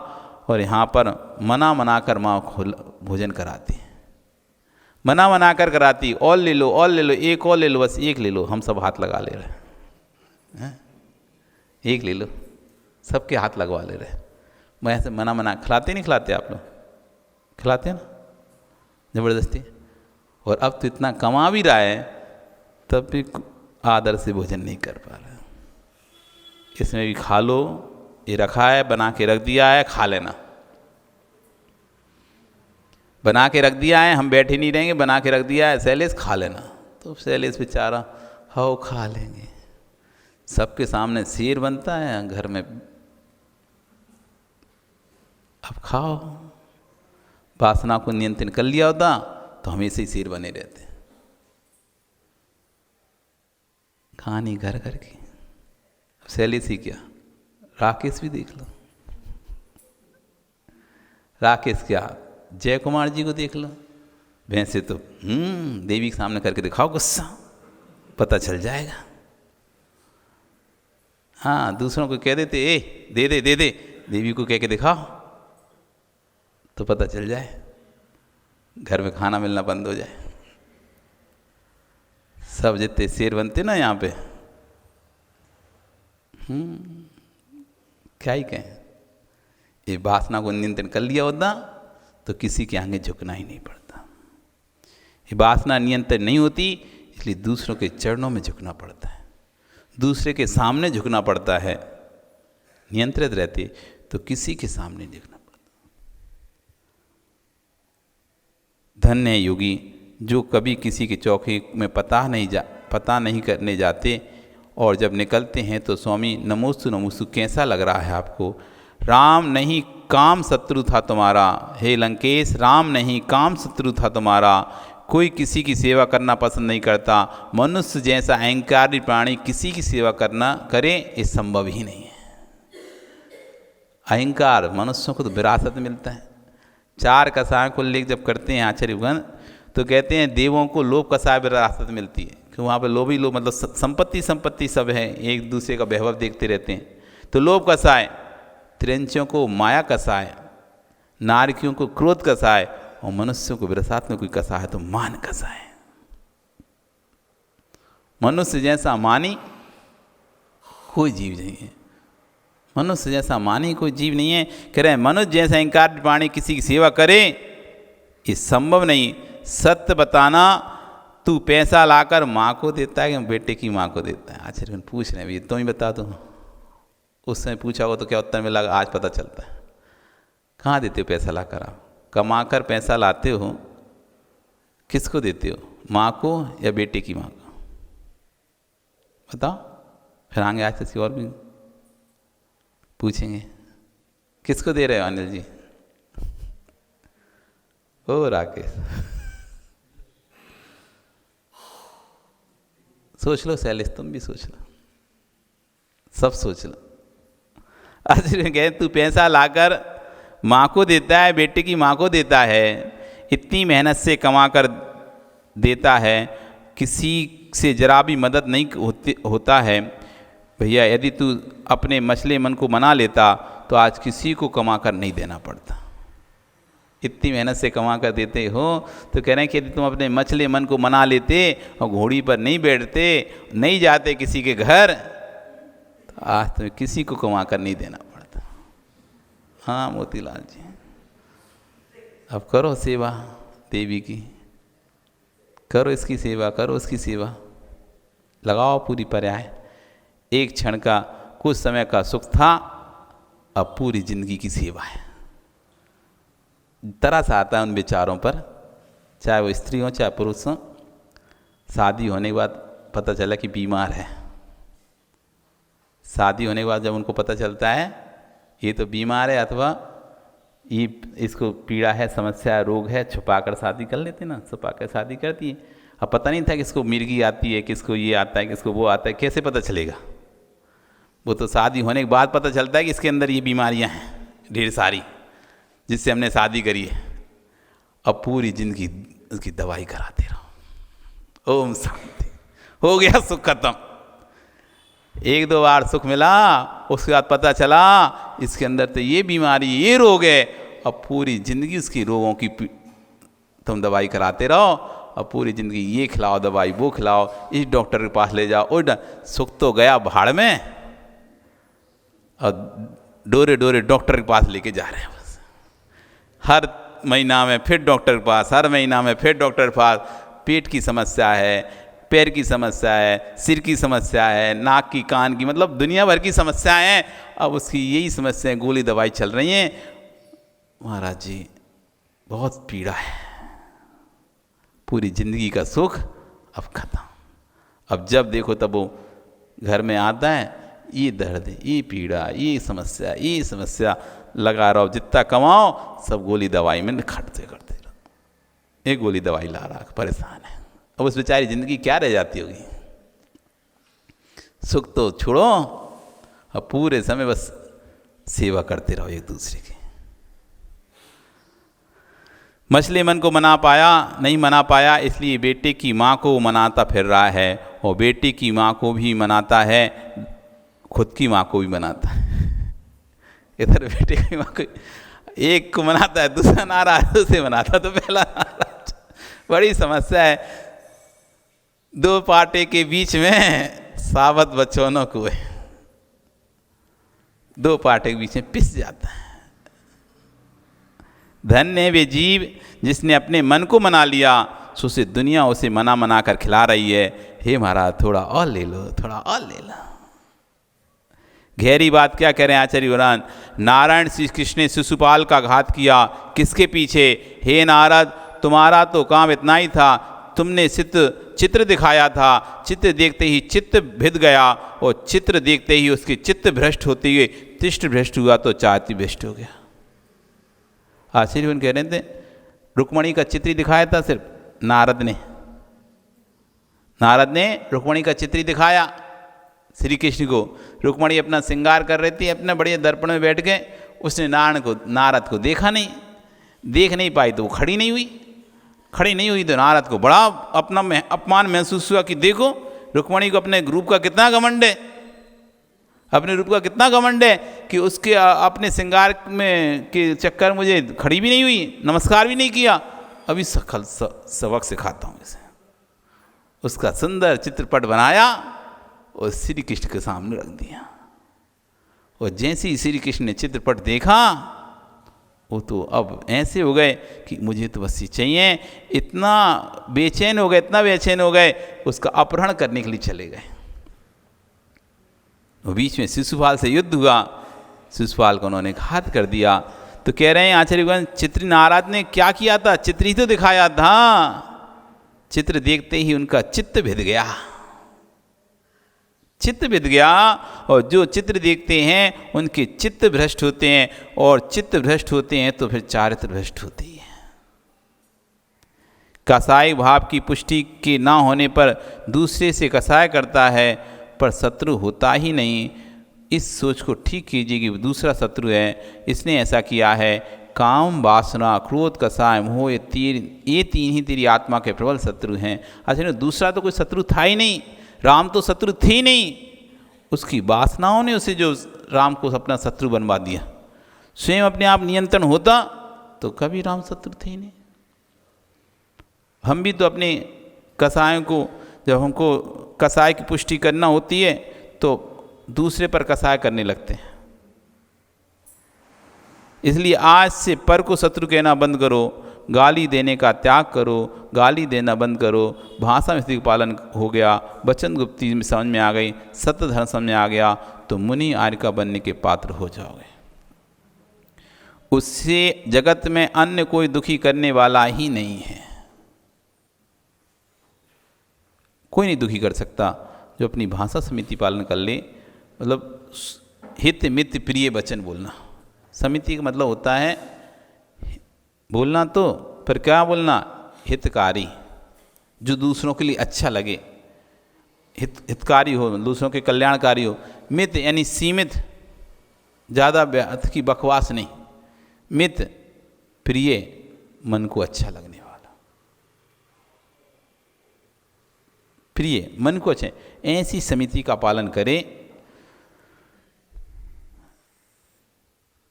और यहाँ पर मना कर माँ भोजन कराती, मना कर कराती। और ले लो, और ले लो, एक और ले लो, बस एक ले लो। हम सब हाथ लगा ले रहे हैं, एक ले लो, सबके हाथ लगवा ले रहे। मैं ऐसे मना खिलाते नहीं खिलाते? आप लोग खिलाते हैं ना ज़बरदस्ती। और अब तो इतना कमा भी रहा है तब भी आदर से भोजन नहीं कर पा रहा। इसमें भी खा लो, ये रखा है, बना के रख दिया है, खा लेना। बना के रख दिया है, हम बैठे नहीं रहेंगे, बना के रख दिया है, शैलेश खा लेना। तो शैलेश बेचारा हो खा लेंगे। सबके सामने शेर बनता है घर में, अब खाओ। वासना को नियंत्रण कर लिया होता तो हमेशा ही शेर बने रहते। कहानी घर घर की। शैलेश ही क्या, राकेश भी देख लो। राकेश क्या, जय कुमार जी को देख लो। वैसे तो देवी के सामने करके दिखाओ गुस्सा, पता चल जाएगा। हाँ, दूसरों को कह देते, ए दे दे दे दे, देवी को कह के दिखाओ तो पता चल जाए, घर में खाना मिलना बंद हो जाए। सब जितने शेर बनते ना यहाँ पे, क्या ही कहें। ये वासना को नियंत्रण कर लिया होता तो किसी के आगे झुकना ही नहीं पड़ता। ये वासना नियंत्रण नहीं होती, इसलिए दूसरों के चरणों में झुकना पड़ता है, दूसरे के सामने झुकना पड़ता है। नियंत्रित रहते तो किसी के सामने झुकना पड़ता। धन्य है योगी जो कभी किसी के चौके में पता नहीं करने जाते और जब निकलते हैं तो स्वामी नमोस्तु नमोस्तु कैसा लग रहा है आपको? राम नहीं काम शत्रु था तुम्हारा, हे लंकेश राम नहीं काम शत्रु था तुम्हारा। कोई किसी की सेवा करना पसंद नहीं करता, मनुष्य जैसा अहंकारी प्राणी किसी की सेवा करना करे ये संभव ही नहीं है। अहंकार मनुष्यों को तो विरासत मिलता है। 4 कसायों को उल्लेख जब करते हैं आचार्यगण तो कहते हैं देवों को लोभ कसाय विरासत मिलती है, कि वहाँ पर लोभ ही लोभ, मतलब संपत्ति सब है, एक दूसरे का वैभव देखते रहते हैं। तो लोभ कसाय, त्रिंचियों को माया कसाय, नारकियों को क्रोध कसाय, और मनुष्यों को विरासत में कोई कसा है तो मान कसाय। मनुष्य जैसा मानी कोई जीव नहीं है, मनुष्य जैसा मानी कोई जीव नहीं है। कह रहे हैं मनुष्य जैसा अहंकार प्राणी किसी की सेवा करे ये संभव नहीं। सत्य बताना, तू पैसा लाकर माँ को देता है कि बेटे की माँ को देता है? आचार्य पूछ रहे हैं, तुम ही बता दो। उस समय पूछा हो तो क्या उत्तर मिला? आज पता चलता है। कहाँ देते हो पैसा लाकर? आप कमा कर पैसा लाते हो, किसको देते हो? माँ को या बेटे की माँ को? बताओ, फिर आगे आज किसी और भी पूछेंगे। किसको दे रहे हो अनिल जी? ओ राकेश, सोच लो। शैलेश तुम भी सोच लो, सब सोच लो। अर्जुन कहे तू पैसा लाकर माँ को देता है, बेटे की माँ को देता है, इतनी मेहनत से कमा कर देता है, किसी से जरा भी मदद नहीं होता है। भैया यदि तू अपने मछले मन को मना लेता तो आज किसी को कमा कर नहीं देना पड़ता। इतनी मेहनत से कमा कर देते हो तो कह रहे हैं कि यदि तुम अपने मछले मन को मना लेते और घोड़ी पर नहीं बैठते, नहीं जाते किसी के घर, तो आज तुम्हें किसी को कमा कर नहीं देना पड़ता। हाँ मोतीलाल जी, अब करो सेवा देवी की, करो इसकी सेवा, करो उसकी सेवा, लगाओ पूरी पर्याय। एक क्षण का कुछ समय का सुख था, अब पूरी जिंदगी की सेवा है। तरस आता है उन बेचारों पर, चाहे वो स्त्री हो चाहे पुरुष हो। शादी होने के बाद पता चला कि बीमार है, शादी होने के बाद जब उनको पता चलता है ये तो बीमार है अथवा ये इसको पीड़ा है, समस्या है, रोग है, छुपा कर शादी कर लेते ना, छुपा कर शादी करती है। अब पता नहीं था किसको मिर्गी आती है, किसको ये आता है, किसको वो आता है, कैसे पता चलेगा? वो तो शादी होने के बाद पता चलता है कि इसके अंदर ये बीमारियां हैं ढेर सारी, जिससे हमने शादी करी है। अब पूरी जिंदगी उसकी दवाई कराते रहो। ओम शांति, हो गया सुख खत्म। 1-2 बार सुख मिला, उसके बाद पता चला इसके अंदर तो ये बीमारी, ये रोग है। अब पूरी जिंदगी उसकी रोगों की तुम दवाई कराते रहो। अब पूरी ज़िंदगी ये खिलाओ दवाई, वो खिलाओ, इस डॉक्टर के पास ले जाओ, और सुख तो गया भाड़ में, और डोरे डोरे डॉक्टर के पास लेके जा रहे हैं बस। हर महीना में फिर डॉक्टर के पास, हर महीना में फिर डॉक्टर के पास। पेट की समस्या है, पैर की समस्या है, सिर की समस्या है, नाक की, कान की, मतलब दुनिया भर की समस्याएं हैं। अब उसकी यही समस्याएं, गोली दवाई चल रही हैं। महाराज जी बहुत पीड़ा है, पूरी ज़िंदगी का सुख अब खत्म। अब जब देखो तब वो घर में आता है, ये दर्द, ये पीड़ा, ये समस्या लगा रहो। जितना कमाओ सब गोली दवाई में खर्चे करते रहो। एक गोली दवाई ला रहा, परेशान है। अब उस बेचारी ज़िंदगी क्या रह जाती होगी? सुख तो छोड़ो, अब पूरे समय बस सेवा करते रहो एक दूसरे की। मछली मन को नहीं मना पाया, इसलिए बेटे की माँ को मनाता फिर रहा है, और बेटे की माँ को भी मनाता है, खुद की माँ को भी मनाता है। इधर बेटे की माँ को एक को मनाता है, दूसरा नाराज, दूसरे मनाता तो पहला नाराज। बड़ी समस्या है। 2 पाटे के बीच में सावत बचोनों को है, 2 पाटे के बीच में पिस जाता है। धन्य वे जीव जिसने अपने मन को मना लिया, सो से दुनिया उसे मना कर खिला रही है। हे महाराज थोड़ा और ले लो, थोड़ा और ले लो। गहरी बात क्या कह रहे हैं आचार्य वरान? नारायण श्री कृष्ण ने शिशुपाल का घात किया, किसके पीछे? हे नारद तुम्हारा तो काम इतना ही था, तुमने चित्र दिखाया था, चित्र देखते ही चित्त भिद गया और चित्र देखते ही उसके चित्त भ्रष्ट होते हुए तिष्ठ भ्रष्ट हुआ तो चाति भ्रष्ट हो गया। आचार्य कह रहे थे रुक्मणी का चित्र ही दिखाया था सिर्फ नारद ने रुक्मणी का चित्र ही दिखाया श्री कृष्ण को। रुक्मणी अपना श्रृंगार कर रही थी अपने बढ़िया दर्पण में बैठ के, उसने नारद को देखा नहीं, देख नहीं पाई तो वो खड़ी नहीं हुई तो नारद को बड़ा अपना अपमान महसूस हुआ कि देखो रुक्मणी को अपने रूप का कितना घमंड है, अपने रूप का कितना घमंड है कि उसके अपने श्रृंगार में के चक्कर मुझे खड़ी भी नहीं हुई, नमस्कार भी नहीं किया। अभी सबक सिखाता हूँ इसे। उसका सुंदर चित्रपट बनाया और श्री कृष्ण के सामने रख दिया। और जैसे ही श्री कृष्ण ने चित्रपट देखा वो तो अब ऐसे हो गए कि मुझे तो बस ये चाहिए, इतना बेचैन हो गए उसका अपहरण करने के लिए चले गए। वो बीच में शिशुपाल से युद्ध हुआ, शिशुपाल को उन्होंने घात कर दिया। तो कह रहे हैं आचार्यगण चित्र नारद ने क्या किया था, चित्र ही तो दिखाया था, चित्र देखते ही उनका चित्त भिद गया और जो चित्र देखते हैं उनके चित्त भ्रष्ट होते हैं और चित्त भ्रष्ट होते हैं तो फिर चारित्र भ्रष्ट होती है। कसाई भाव की पुष्टि के ना होने पर दूसरे से कसाय करता है पर शत्रु होता ही नहीं। इस सोच को ठीक कीजिए कि दूसरा शत्रु है, इसने ऐसा किया है। काम, वासना, क्रोध, कसाय, मोह ये तीन ही तेरी आत्मा के प्रबल शत्रु हैं। अच्छा दूसरा तो कोई शत्रु था ही नहीं, राम तो शत्रु थे ही नहीं, उसकी वासनाओं ने उसे जो राम को अपना शत्रु बनवा दिया। स्वयं अपने आप नियंत्रण होता तो कभी राम शत्रु थे ही नहीं। हम भी तो अपने कसायों को, जब हमको कसाय की पुष्टि करना होती है तो दूसरे पर कसाय करने लगते हैं। इसलिए आज से पर को शत्रु कहना बंद करो, गाली देने का त्याग करो, गाली देना बंद करो, भाषा में पालन हो गया, वचन गुप्ती में समझ में आ गई, सत्य धर्म समझ में आ गया तो मुनि आर्य का बनने के पात्र हो जाओगे। उससे जगत में अन्य कोई दुखी करने वाला ही नहीं है, कोई नहीं दुखी कर सकता जो अपनी भाषा समिति पालन कर ले। मतलब हित मित प्रिय वचन बोलना, समिति का मतलब होता है बोलना तो, पर क्या बोलना, हितकारी, जो दूसरों के लिए अच्छा लगे, हितकारी हो, दूसरों के कल्याणकारी हो। मित यानी सीमित, ज़्यादा व्यर्थ की बकवास नहीं। मित प्रिय, मन को अच्छा लगने वाला, प्रिय मन को अच्छा, ऐसी समिति का पालन करें।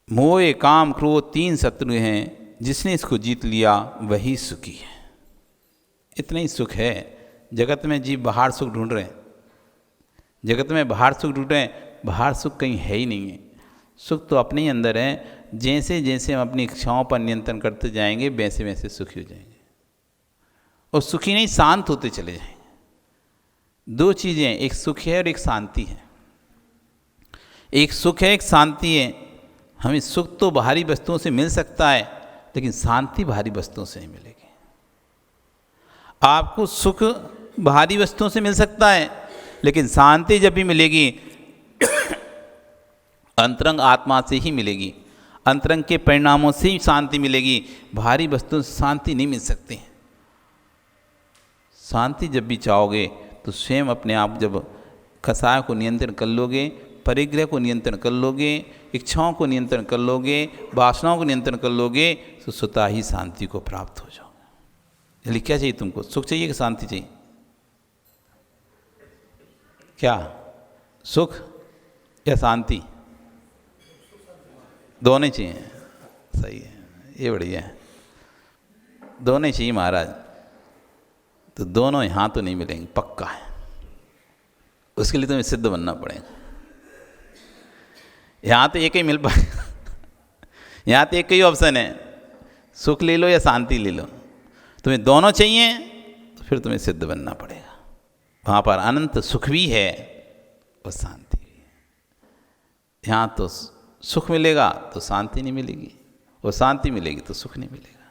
मोह, काम, क्रोध 3 शत्रु हैं, जिसने इसको जीत लिया वही सुखी है। इतना ही सुख है। जगत में जीव बाहर सुख ढूंढ रहे हैं, जगत में बाहर सुख ढूंढ रहे हैं, बाहर सुख कहीं है ही नहीं है। सुख तो अपने ही अंदर है। जैसे जैसे हम अपनी इच्छाओं पर नियंत्रण करते जाएंगे वैसे वैसे सुखी हो जाएंगे, और सुखी नहीं शांत होते चले जाएंगे। 2 चीज़ें, एक सुख है और एक शांति है। एक सुख है, एक शांति है। हमें सुख तो बाहरी वस्तुओं से मिल सकता है, लेकिन शांति बाहरी वस्तुओं से नहीं मिलेगी। आपको सुख बाहरी वस्तुओं से मिल सकता है, लेकिन शांति जब भी मिलेगी अंतरंग आत्मा से ही मिलेगी, अंतरंग के परिणामों से ही शांति मिलेगी। बाहरी वस्तुओं से शांति नहीं मिल सकती। शांति जब भी चाहोगे तो स्वयं अपने आप जब कसाय को नियंत्रण कर लोगे, परिग्रह को नियंत्रण कर लोगे, इच्छाओं को नियंत्रण कर लोगे, वासनाओं को नियंत्रण कर लोगे, तो स्वतः ही शांति को प्राप्त हो जाओगे। इसलिए क्या चाहिए तुमको, सुख चाहिए कि शांति चाहिए? क्या सुख या शांति? दोनों चाहिए। सही है, ये बढ़िया है, दोनों चाहिए महाराज। तो दोनों यहाँ तो नहीं मिलेंगे, पक्का है। उसके लिए तुम्हें सिद्ध बनना पड़ेगा। यहाँ तो एक ही मिल पाएगा, यहाँ तो एक ही ऑप्शन है, सुख ले लो या शांति ले लो। तुम्हें दोनों चाहिए तो फिर तुम्हें सिद्ध बनना पड़ेगा। वहाँ पर अनंत सुख भी है और शांति भी है। यहाँ तो सुख मिलेगा तो शांति नहीं मिलेगी, और शांति मिलेगी तो सुख नहीं मिलेगा,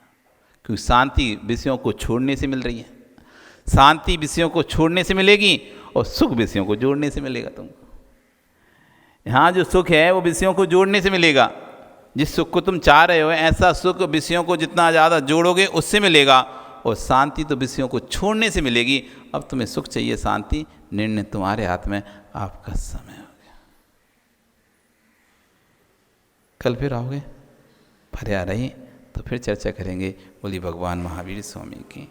क्योंकि शांति विषयों को छोड़ने से मिल रही है। शांति विषयों को छोड़ने से मिलेगी और सुख विषयों को जोड़ने से मिलेगा तुमको। यहाँ जो सुख है वो विषयों को जोड़ने से मिलेगा। जिस सुख को तुम चाह रहे हो ऐसा सुख विषयों को जितना ज़्यादा जोड़ोगे उससे मिलेगा, और शांति तो विषयों को छोड़ने से मिलेगी। अब तुम्हें सुख चाहिए, शांति, निर्णय तुम्हारे हाथ में, आपका समय हो गया। कल फिर आओगे? भरे आ रही तो फिर चर्चा करेंगे। बोली भगवान महावीर स्वामी की।